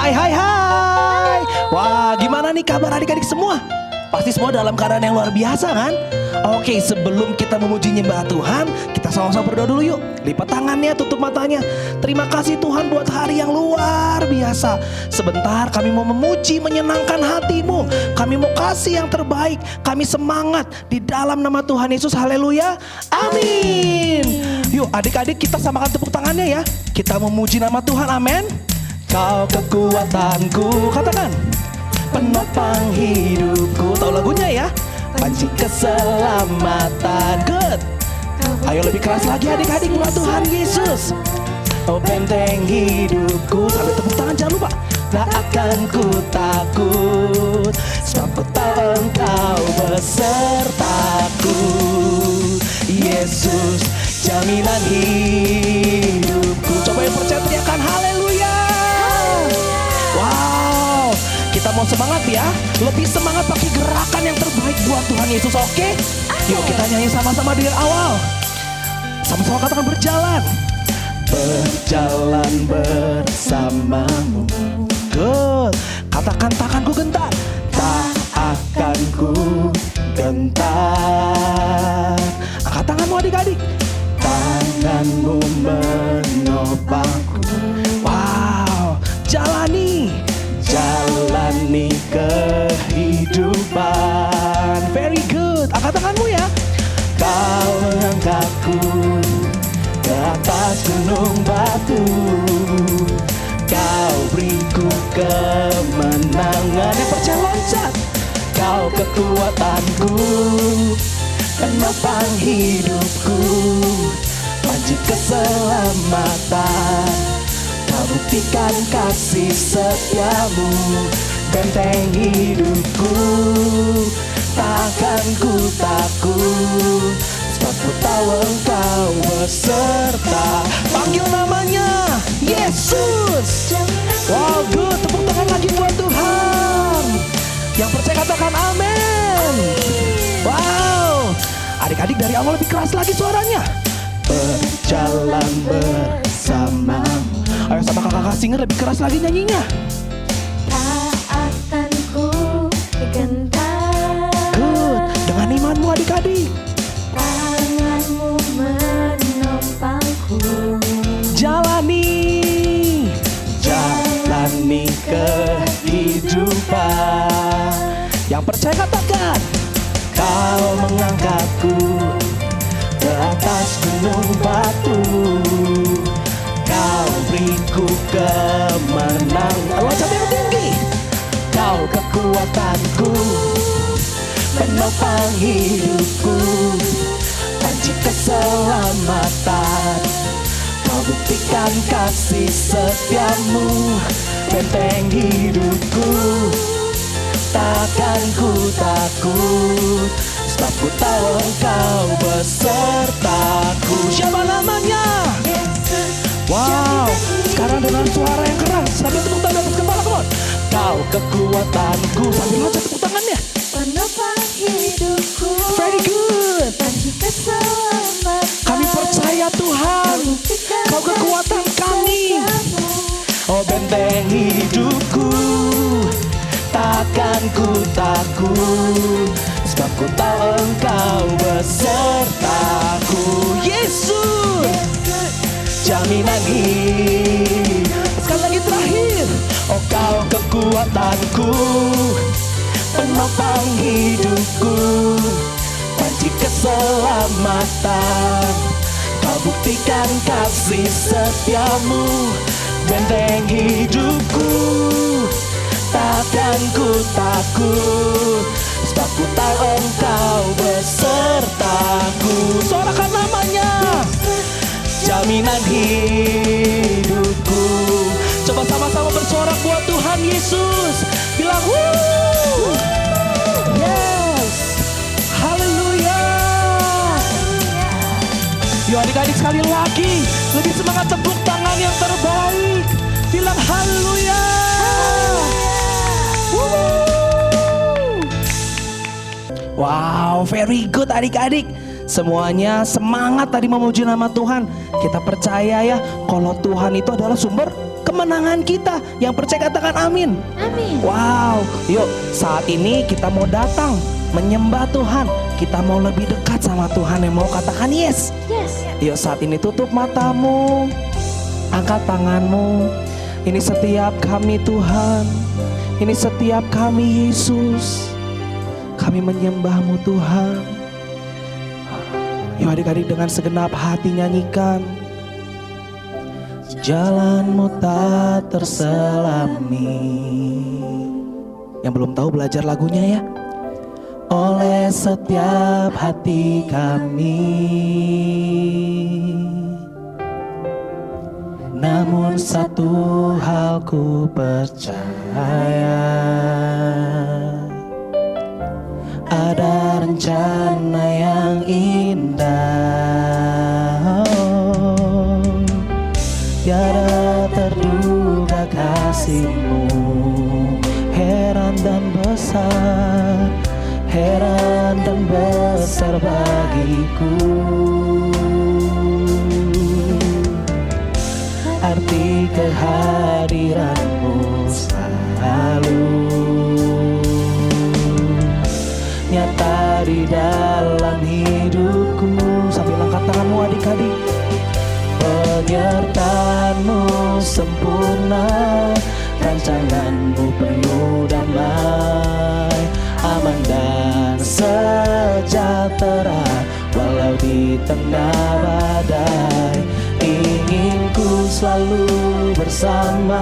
Hai hai hai. Wah, gimana nih kabar adik-adik semua? Pasti semua dalam keadaan yang luar biasa kan? Oke, sebelum kita memuji nyembah Tuhan, kita sama-sama berdoa dulu yuk. Lipat tangannya, tutup matanya. Terima kasih Tuhan buat hari yang luar biasa. Sebentar kami mau memuji, menyenangkan hatimu. Kami mau kasih yang terbaik. Kami semangat di dalam nama Tuhan Yesus. Haleluya. Amin. Yuk adik-adik, kita samakan tepuk tangannya ya. Kita memuji nama Tuhan, amin. Kau kekuatanku, katakan. Penopang hidupku. Tahu lagunya ya? Panci keselamatan. Good. Ayo lebih keras lagi adik-adik, buat Tuhan Yesus. Oh benteng hidupku. Sambil tepuk tangan jangan lupa. Tak akan ku takut, sebab ku tahu Engkau besertaku. Yesus jaminan hidupku. Coba yang percaya teriakan haleluya. Wow, kita mau semangat ya. Lebih semangat pakai gerakan yang terbaik buat Tuhan Yesus, oke? Yuk kita nyanyi sama-sama dari awal. Sama-sama katakan berjalan. Berjalan bersamamu. Good. Katakan takkan ku gentar. Tak akan ku gentar. Angkat tanganmu adik-adik. Tanganmu menopangku. Wow. Jalani kehidupan. Very good. Angkat tanganmu ya. Kau mengangkatku ke atas gunung batu. Kau beriku kemenangan. Yang percaya loncat. Kau kekuatanku, penopang hidupku, panci keselamatan. Kau buktikan kasih setiamu, benteng hidupku. Takkan ku takut, sebab ku tahu Engkau beserta. Panggil namanya Yesus. Wow, good. Tepuk tangan lagi buat Tuhan. Yang percaya katakan amin. Wow. Adik-adik dari awal lebih keras lagi suaranya. Berjalan bersamamu. Ayo sama kakak singer lebih keras lagi nyanyinya. Tak akan ku gentar. Good. Dengan imanmu adik-adik. Tanganmu menopangku. Jalani kehidupan. Yang percaya katakan. Kau mengangkatku ke atas gunung batu. Kau beriku kemenangan. Loncat yang tinggi. Kau kekuatanku, penopang hidupku, panci keselamatan. Kau buktikan kasih setiamu, benteng hidupku. Takkan ku takut, sebab ku tahu Engkau besertaku. Siapa namanya? Wow, sekarang dengan suara yang keras, sambil tepuk tangan atas kepala, come on. Kau kekuatanku, sambil loncat tepuk tangannya. Penopang hidupku, Very good. panci keselamatan. Kami percaya Tuhan, Kau kekuatan kami. Oh benteng hidupku, takkan ku takut, sebab ku tahu Engkau besertaku. Yesus, jaminan hidup. Sekali lagi terakhir. Oh Kau kekuatanku, penopang hidupku, panci keselamatan. Kau buktikan kasih setiamu, benteng hidupku. Takkan ku takut, sebab ku tahu Engkau besertaku. Sorakan namanya, jaminan hidupku. Coba sama-sama bersorak buat Tuhan Yesus. Bilang wuh. Yes. Haleluya. Yuk adik-adik sekali lagi, lebih semangat, tepuk tangan yang terbaik. Bilang haleluya. Wow, very good adik-adik. Semuanya semangat tadi memuji nama Tuhan. Kita percaya ya, kalau Tuhan itu adalah sumber kemenangan kita. Yang percaya katakan amin. Amin. Wow, yuk saat ini kita mau datang menyembah Tuhan. Kita mau lebih dekat sama Tuhan. Yang mau katakan yes. Yes. Yuk saat ini tutup matamu, angkat tanganmu. Ini setiap kami Tuhan, ini setiap kami Yesus. Kami menyembah-Mu Tuhan. Yuk adik-adik dengan segenap hati nyanyikan. Jalan-Mu tak terselami. Yang belum tahu belajar lagunya ya. Oleh setiap hati kami. Namun satu hal ku percaya, ada rencana yang indah. Tiada terduga kasih-Mu, heran dan besar, heran dan besar bagiku. Arti kehadiran-Mu selalu nyata di dalam hidupku. Sambil angkat tanganmu adik-adik. Penyertaan-Mu sempurna, rancangan-Mu penuh damai, aman dan sejahtera walau di tengah badai. Ingin ku selalu bersama,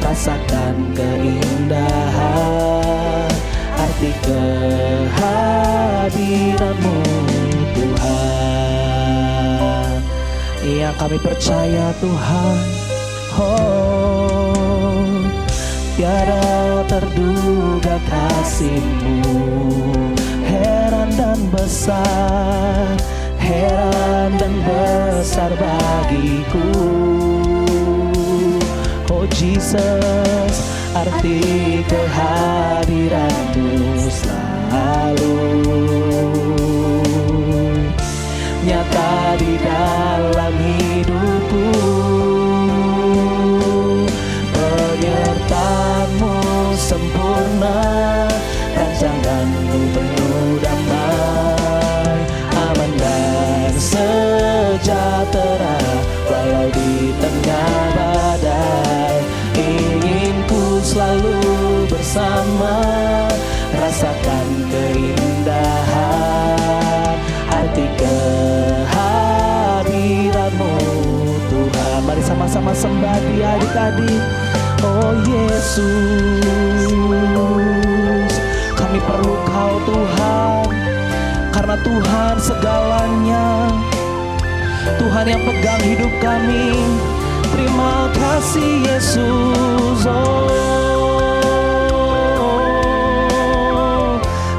rasakan keindahan arti kehadiran-Mu Tuhan. Yang kami percaya Tuhan, oh tiada terduga kasih-Mu, heran dan besar, heran dan besar bagiku. Oh Jesus, arti kehadiran-Mu selalu nyata di dalam hidupku. Penyertaan-Mu sempurna, rancangan-Mu penuh damai, aman dan sejahtera walau di tengah badai. Ingin ku selalu bersama, rasakan keindahan arti kehadiran-Mu Tuhan. Mari sama-sama sembah Dia adik-adik. Oh Yesus, kami perlu Kau Tuhan, karena Tuhan segalanya, Tuhan yang pegang hidup kami. Terima kasih Yesus. Oh,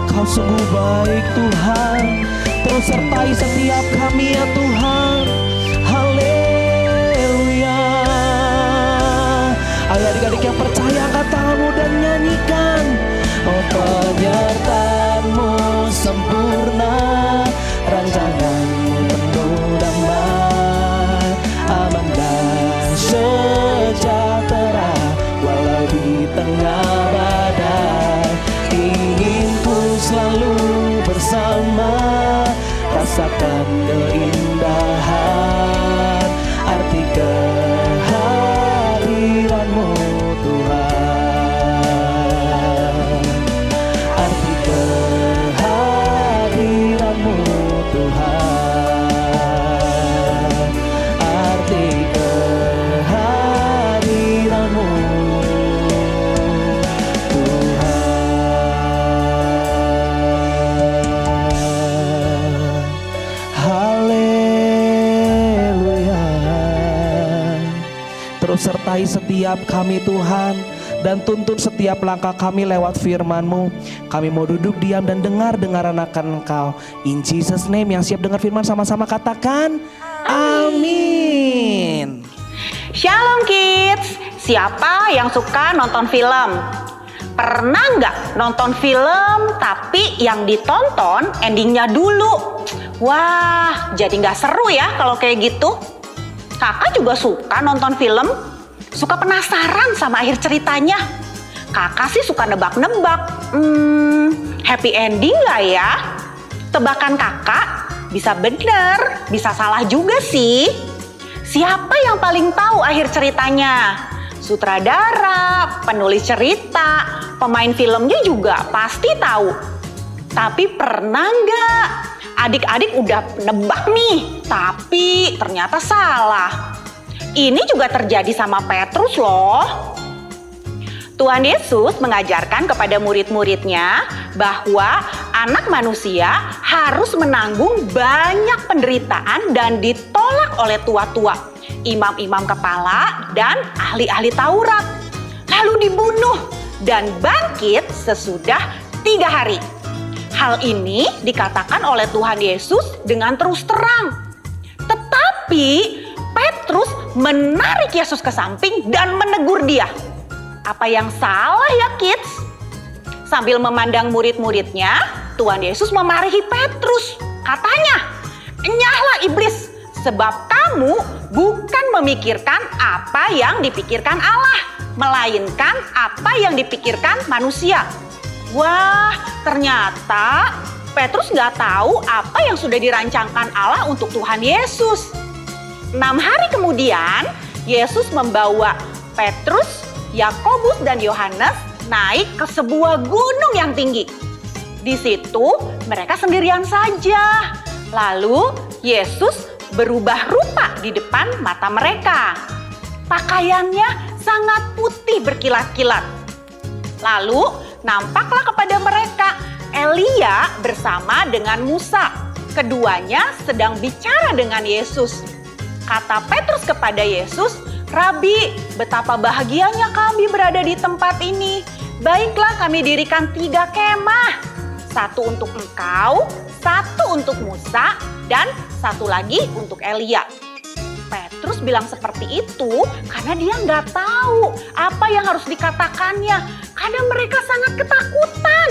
Kau sungguh baik Tuhan, terus sertai setiap kami ya Tuhan. Haleluya. Ayo adik-adik yang percaya, angkat tanganmu dan nyanyikan. Oh penyertaan-Mu sempurna, rancangan-Mu penuh damai, aman dan sejahtera walau di tengah badai. Ingin ku selalu bersama, rasakan keindahan arti kehadiran-Mu Tuhan. Arti kehadiran-Mu Tuhan. Arti kehadiran-Mu Tuhan. Haleluya. Terus sertai setiap kami Tuhan, dan tuntun setiap langkah kami lewat firman-Mu. Kami mau duduk diam dan dengar akan Engkau. In Jesus name, yang siap dengar firman sama-sama katakan amin. Shalom kids, siapa yang suka nonton film? Pernah nggak nonton film tapi yang ditonton endingnya dulu? Wah, jadi nggak seru ya kalau kayak gitu. Kakak juga suka nonton film, suka penasaran sama akhir ceritanya. Kakak sih suka nebak-nebak. Happy ending gak ya? Tebakan kakak bisa benar, bisa salah juga sih. Siapa yang paling tahu akhir ceritanya? Sutradara, penulis cerita, pemain filmnya juga pasti tahu. Tapi pernah nggak adik-adik udah nebak nih, tapi ternyata salah? Ini juga terjadi sama Petrus loh. Tuhan Yesus mengajarkan kepada murid-muridnya bahwa anak manusia harus menanggung banyak penderitaan dan ditolak oleh tua-tua, imam-imam kepala, dan ahli-ahli Taurat. Lalu dibunuh dan bangkit sesudah 3 hari. Hal ini dikatakan oleh Tuhan Yesus dengan terus terang. Tetapi Petrus menarik Yesus ke samping dan menegur dia. Apa yang salah ya kids? Sambil memandang murid-muridnya, Tuhan Yesus memarahi Petrus. Katanya, "Enyahlah iblis, sebab kamu bukan memikirkan apa yang dipikirkan Allah, melainkan apa yang dipikirkan manusia." Wah, ternyata Petrus nggak tahu apa yang sudah dirancangkan Allah untuk Tuhan Yesus. 6 hari kemudian, Yesus membawa Petrus, Yakobus, dan Yohanes naik ke sebuah gunung yang tinggi. Di situ mereka sendirian saja. Lalu Yesus berubah rupa di depan mata mereka. Pakaiannya sangat putih berkilat-kilat. Lalu nampaklah kepada mereka Elia bersama dengan Musa. Keduanya sedang bicara dengan Yesus. Kata Petrus kepada Yesus, "Rabi, betapa bahagianya kami berada di tempat ini. Baiklah kami dirikan 3 kemah. 1 untuk engkau, 1 untuk Musa, dan 1 lagi untuk Elia." Petrus bilang seperti itu karena dia nggak tahu apa yang harus dikatakannya. Karena mereka sangat ketakutan.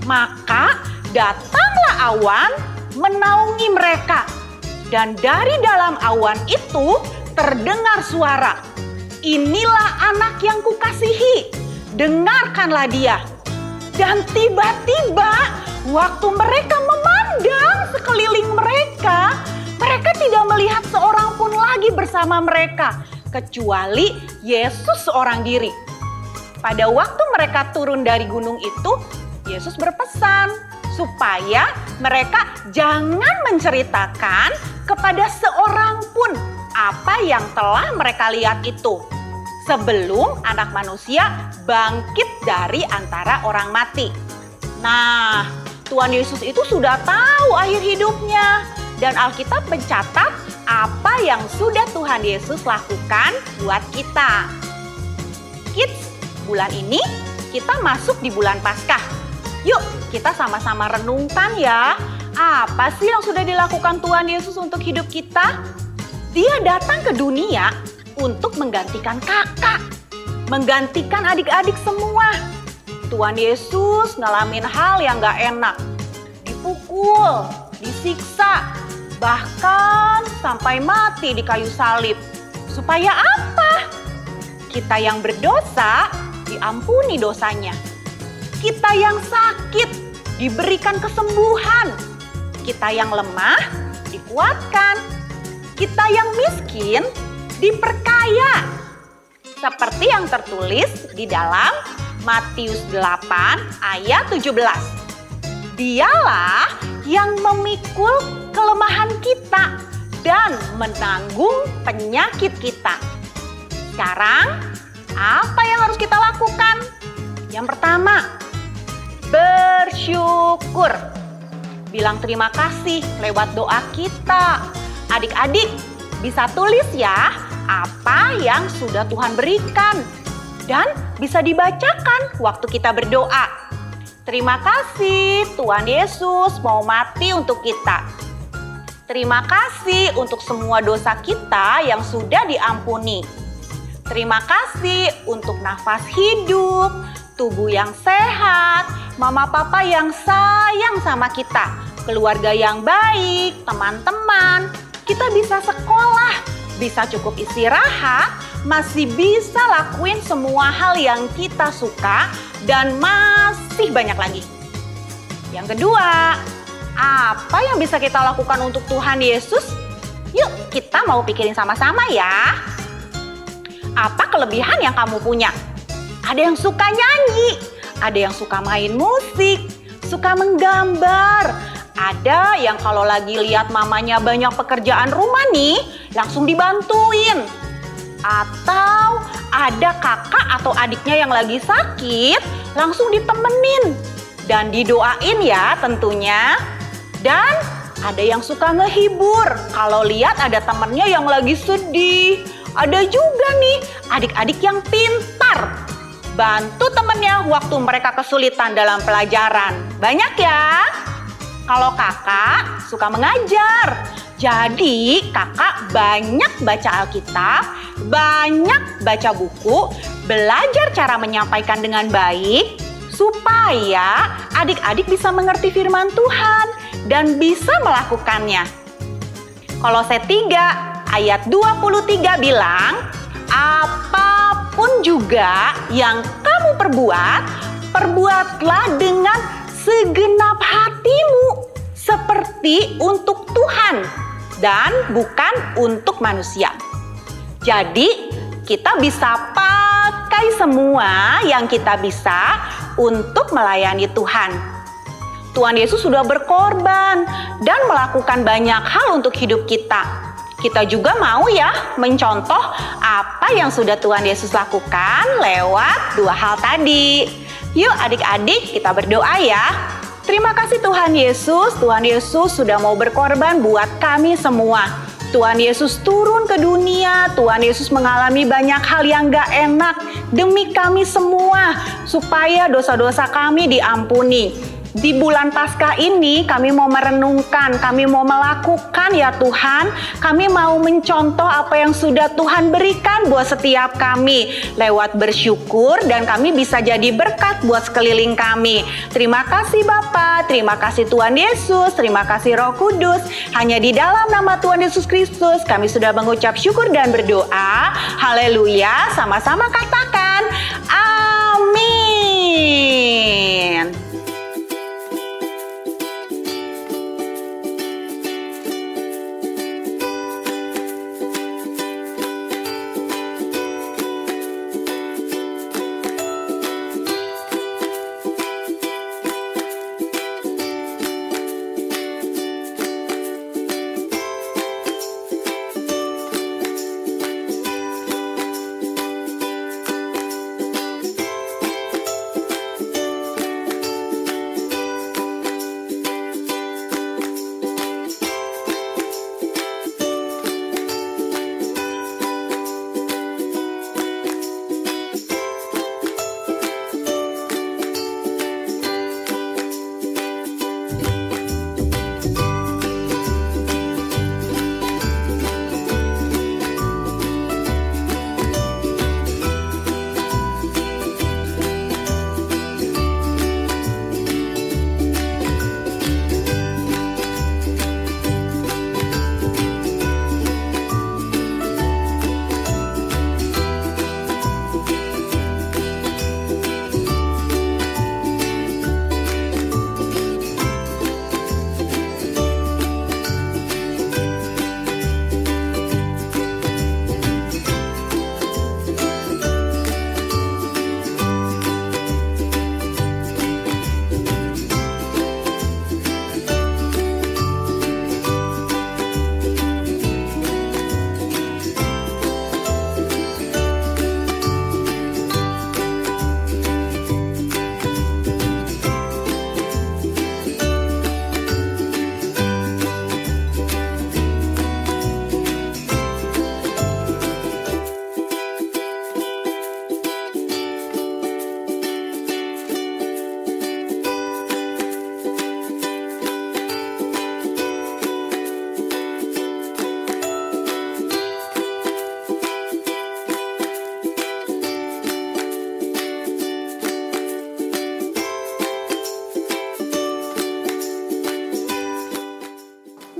Maka datanglah awan menaungi mereka. Dan dari dalam awan itu terdengar suara, "Inilah anak yang kukasihi, dengarkanlah dia." Dan tiba-tiba waktu mereka memandang sekeliling mereka, mereka tidak melihat seorang pun lagi bersama mereka, kecuali Yesus seorang diri. Pada waktu mereka turun dari gunung itu, Yesus berpesan supaya mereka jangan menceritakan kepada seorang pun apa yang telah mereka lihat itu, sebelum Anak Manusia bangkit dari antara orang mati. Nah, Tuhan Yesus itu sudah tahu akhir hidupnya, dan Alkitab mencatat apa yang sudah Tuhan Yesus lakukan buat kita. Kids, bulan ini kita masuk di bulan Paskah. Yuk, kita sama-sama renungkan ya. Apa sih yang sudah dilakukan Tuhan Yesus untuk hidup kita? Dia datang ke dunia untuk menggantikan kakak, menggantikan adik-adik semua. Tuhan Yesus ngalamin hal yang gak enak. Dipukul, disiksa, bahkan sampai mati di kayu salib. Supaya apa? Kita yang berdosa diampuni dosanya. Kita yang sakit diberikan kesembuhan. Kita yang lemah dikuatkan. Kita yang miskin diperkaya. Seperti yang tertulis di dalam Matius 8 ayat 17. Dialah yang memikul kelemahan kita dan menanggung penyakit kita. Sekarang, apa yang harus kita lakukan? Yang pertama, bersyukur. Bilang terima kasih lewat doa kita. Adik-adik bisa tulis ya apa yang sudah Tuhan berikan. Dan bisa dibacakan waktu kita berdoa. Terima kasih Tuhan Yesus mau mati untuk kita. Terima kasih untuk semua dosa kita yang sudah diampuni. Terima kasih untuk nafas hidup, tubuh yang sehat, mama papa yang sayang sama kita, keluarga yang baik, teman-teman. Kita bisa sekolah, bisa cukup istirahat, masih bisa lakuin semua hal yang kita suka dan masih banyak lagi. Yang kedua, apa yang bisa kita lakukan untuk Tuhan Yesus? Yuk kita mau pikirin sama-sama ya. Apa kelebihan yang kamu punya? Ada yang suka nyanyi, ada yang suka main musik, suka menggambar. Ada yang kalau lagi lihat mamanya banyak pekerjaan rumah nih, langsung dibantuin. Atau ada kakak atau adiknya yang lagi sakit, langsung ditemenin. Dan didoain ya tentunya. Dan ada yang suka ngehibur, kalau lihat ada temennya yang lagi sedih. Ada juga nih adik-adik yang pintar, bantu temennya waktu mereka kesulitan dalam pelajaran. Banyak ya. Kalau kakak suka mengajar, jadi kakak banyak baca Alkitab, banyak baca buku, belajar cara menyampaikan dengan baik, supaya adik-adik bisa mengerti firman Tuhan dan bisa melakukannya. Kolose 3 ayat 23 bilang, apapun juga yang kamu perbuat, perbuatlah dengan segenap hatimu seperti untuk Tuhan dan bukan untuk manusia. Jadi kita bisa pakai semua yang kita bisa untuk melayani Tuhan. Tuhan Yesus sudah berkorban dan melakukan banyak hal untuk hidup kita. Kita juga mau ya mencontoh apa yang sudah Tuhan Yesus lakukan lewat dua hal tadi. Yuk adik-adik kita berdoa ya. Terima kasih Tuhan Yesus sudah mau berkorban buat kami semua. Tuhan Yesus turun ke dunia, Tuhan Yesus mengalami banyak hal yang gak enak demi kami semua, supaya dosa-dosa kami diampuni. Di bulan Paskah ini kami mau merenungkan, kami mau melakukan ya Tuhan, kami mau mencontoh apa yang sudah Tuhan berikan buat setiap kami lewat bersyukur dan kami bisa jadi berkat buat sekeliling kami. Terima kasih Bapa, terima kasih Tuhan Yesus, terima kasih Roh Kudus. Hanya di dalam nama Tuhan Yesus Kristus kami sudah mengucap syukur dan berdoa. Haleluya, sama-sama katakan amin.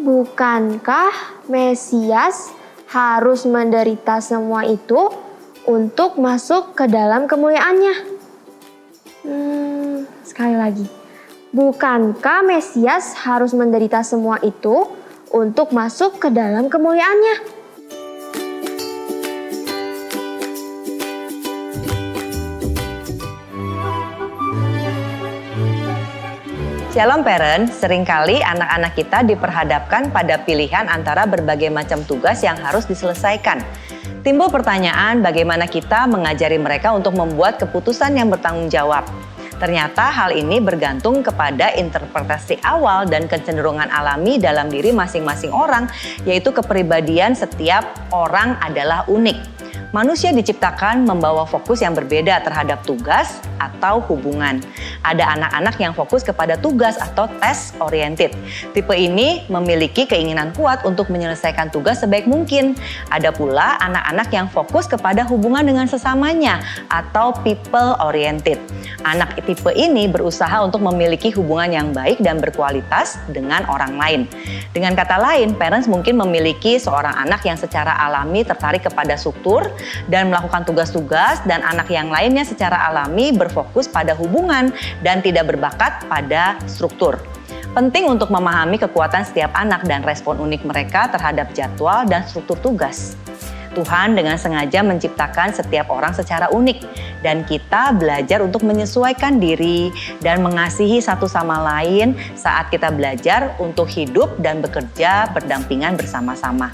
Bukankah Mesias harus menderita semua itu untuk masuk ke dalam kemuliaannya. Sekali lagi, bukankah Mesias harus menderita semua itu untuk masuk ke dalam kemuliaannya? Shalom parents, seringkali anak-anak kita diperhadapkan pada pilihan antara berbagai macam tugas yang harus diselesaikan. Timbul pertanyaan bagaimana kita mengajari mereka untuk membuat keputusan yang bertanggung jawab. Ternyata hal ini bergantung kepada interpretasi awal dan kecenderungan alami dalam diri masing-masing orang, yaitu kepribadian setiap orang adalah unik. Manusia diciptakan membawa fokus yang berbeda terhadap tugas atau hubungan. Ada anak-anak yang fokus kepada tugas atau task oriented. Tipe ini memiliki keinginan kuat untuk menyelesaikan tugas sebaik mungkin. Ada pula anak-anak yang fokus kepada hubungan dengan sesamanya atau people oriented. Anak tipe ini berusaha untuk memiliki hubungan yang baik dan berkualitas dengan orang lain. Dengan kata lain, parents mungkin memiliki seorang anak yang secara alami tertarik kepada struktur dan melakukan tugas-tugas, dan anak yang lainnya secara alami berfokus pada hubungan dan tidak berbakat pada struktur. Penting untuk memahami kekuatan setiap anak dan respon unik mereka terhadap jadwal dan struktur tugas. Tuhan dengan sengaja menciptakan setiap orang secara unik, dan kita belajar untuk menyesuaikan diri dan mengasihi satu sama lain saat kita belajar untuk hidup dan bekerja berdampingan bersama-sama.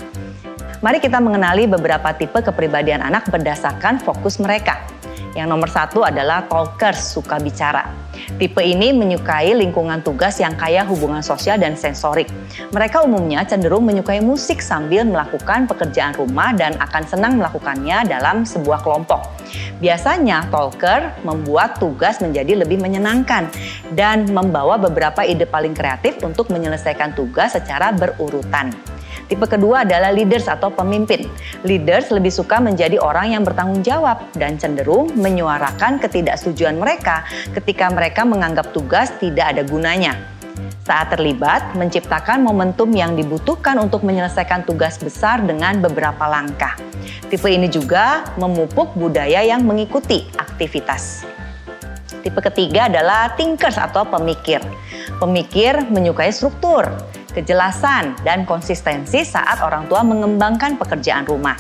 Mari kita mengenali beberapa tipe kepribadian anak berdasarkan fokus mereka. Yang nomor 1 adalah talkers, suka bicara. Tipe ini menyukai lingkungan tugas yang kaya hubungan sosial dan sensorik. Mereka umumnya cenderung menyukai musik sambil melakukan pekerjaan rumah dan akan senang melakukannya dalam sebuah kelompok. Biasanya talker membuat tugas menjadi lebih menyenangkan dan membawa beberapa ide paling kreatif untuk menyelesaikan tugas secara berurutan. Tipe kedua adalah leaders atau pemimpin. Leaders lebih suka menjadi orang yang bertanggung jawab dan cenderung menyuarakan ketidaksetujuan mereka ketika mereka menganggap tugas tidak ada gunanya. Saat terlibat, menciptakan momentum yang dibutuhkan untuk menyelesaikan tugas besar dengan beberapa langkah. Tipe ini juga memupuk budaya yang mengikuti aktivitas. Tipe ketiga adalah thinkers atau pemikir. Pemikir menyukai struktur, kejelasan, dan konsistensi saat orang tua mengembangkan pekerjaan rumah.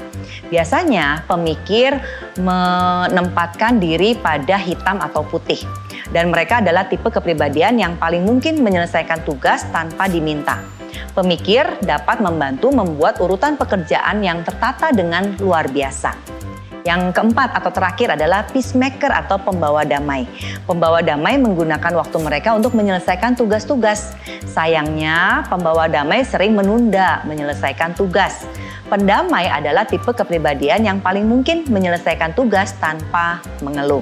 Biasanya pemikir menempatkan diri pada hitam atau putih. Dan mereka adalah tipe kepribadian yang paling mungkin menyelesaikan tugas tanpa diminta. Pemikir dapat membantu membuat urutan pekerjaan yang tertata dengan luar biasa. Yang keempat atau terakhir adalah peacemaker atau pembawa damai. Pembawa damai menggunakan waktu mereka untuk menyelesaikan tugas-tugas. Sayangnya, pembawa damai sering menunda menyelesaikan tugas. Pendamai adalah tipe kepribadian yang paling mungkin menyelesaikan tugas tanpa mengeluh.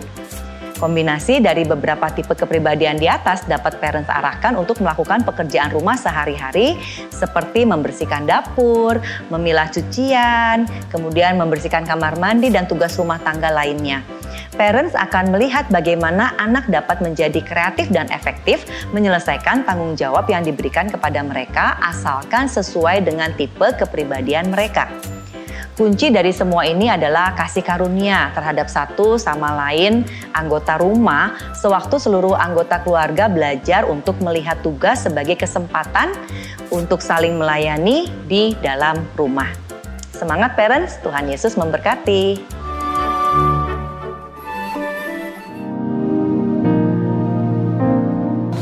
Kombinasi dari beberapa tipe kepribadian di atas dapat parents arahkan untuk melakukan pekerjaan rumah sehari-hari seperti membersihkan dapur, memilah cucian, kemudian membersihkan kamar mandi dan tugas rumah tangga lainnya. Parents akan melihat bagaimana anak dapat menjadi kreatif dan efektif menyelesaikan tanggung jawab yang diberikan kepada mereka asalkan sesuai dengan tipe kepribadian mereka. Kunci dari semua ini adalah kasih karunia terhadap satu sama lain anggota rumah sewaktu seluruh anggota keluarga belajar untuk melihat tugas sebagai kesempatan untuk saling melayani di dalam rumah. Semangat parents, Tuhan Yesus memberkati.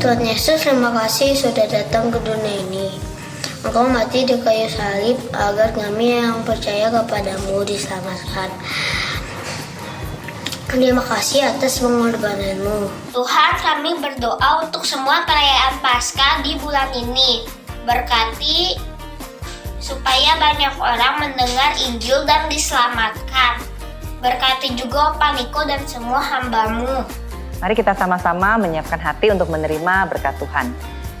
Tuhan Yesus, terima kasih sudah datang ke dunia ini. Engkau mati di kayu salib agar kami yang percaya kepadamu diselamatkan. Terima kasih atas pengorbananmu. Tuhan, kami berdoa untuk semua perayaan Paskah di bulan ini. Berkati supaya banyak orang mendengar Injil dan diselamatkan. Berkati juga Opa Niko dan semua hamba-Mu. Mari kita sama-sama menyiapkan hati untuk menerima berkat Tuhan.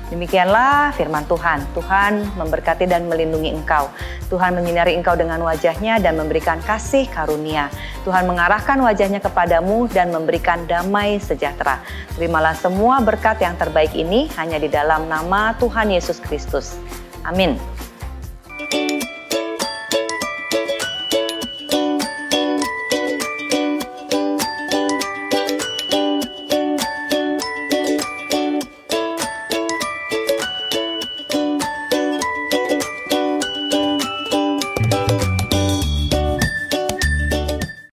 Demikianlah firman Tuhan. Tuhan memberkati dan melindungi engkau. Tuhan menyinari engkau dengan wajahnya dan memberikan kasih karunia. Tuhan mengarahkan wajahnya kepadamu dan memberikan damai sejahtera. Terimalah semua berkat yang terbaik ini hanya di dalam nama Tuhan Yesus Kristus. Amin.